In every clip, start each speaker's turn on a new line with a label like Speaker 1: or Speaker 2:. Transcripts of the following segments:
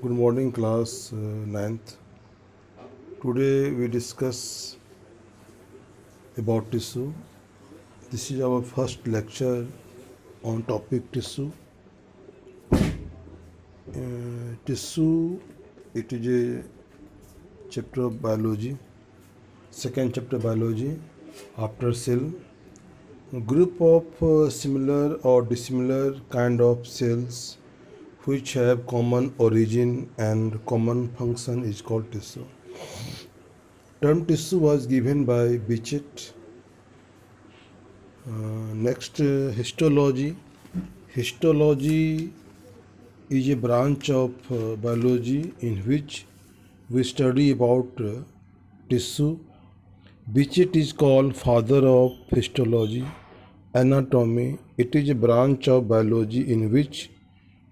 Speaker 1: Good morning, class 9th. Today we discuss about tissue. This is our first lecture on topic tissue. Tissue, it is a chapter of biology, second chapter biology after cell. A group of similar or dissimilar kind of cells which have common origin and common function is called tissue. Term tissue was given by Bichette. Next, histology. Histology is a branch of biology in which we study about tissue. Bichette is called father of histology. Anatomy. It is a branch of biology in which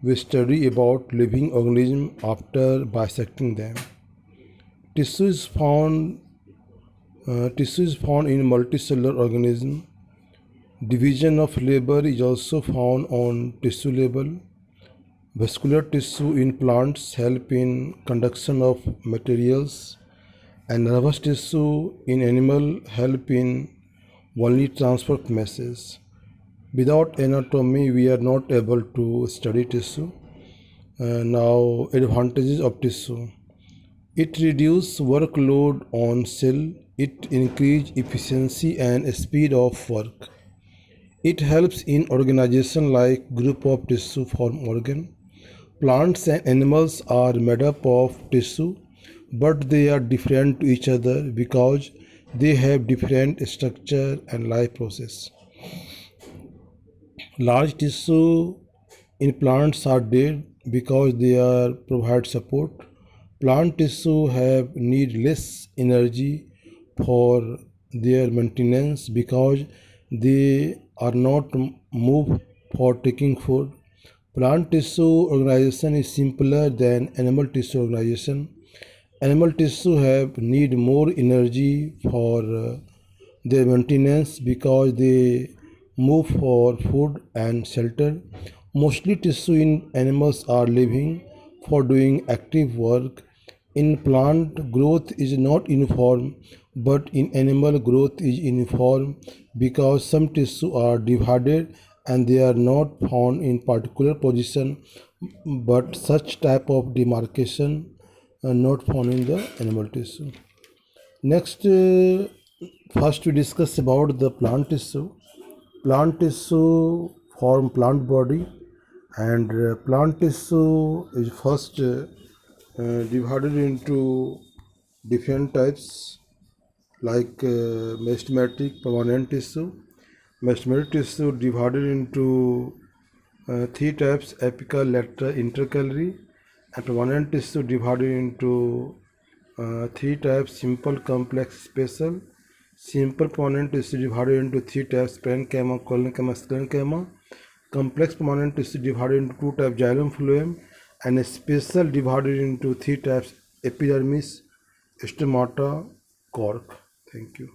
Speaker 1: we study about living organisms after bisecting them. Tissue is found in multicellular organisms. Division of labor is also found on tissue level. Vascular tissue in plants help in conduction of materials, and nervous tissue in animal help in only transfer of messages. Without anatomy, we are not able to study tissue. Now, advantages of tissue. It reduces workload on cell. It increases efficiency and speed of work. It helps in organization like group of tissue form organ. Plants and animals are made up of tissue, but they are different to each other because they have different structure and life process. Large tissue in plants are dead because they are provide support. Plant tissue have need less energy for their maintenance because they are not moved for taking food. Plant tissue organization is simpler than animal tissue organization. Animal tissue have need more energy for their maintenance because they move for food and shelter. Mostly tissue in animals are living for doing active work. In plant, growth is not uniform, but in animal, growth is uniform because some tissue are divided and they are not found in particular position, but such type of demarcation are not found in the animal tissue. Next, first we discuss about the plant tissue. Plant tissue form plant body, and plant tissue is first divided into different types like meristematic permanent tissue. Meristematic tissue divided into three types: apical, lateral, intercalary. And permanent tissue divided into three types: simple, complex, special. Simple permanent tissue divided into three types: parenchyma, collenchyma, sclerenchyma. Complex permanent tissue divided into two types: xylem, phloem. And special divided into three types: epidermis, stomata, cork. Thank you.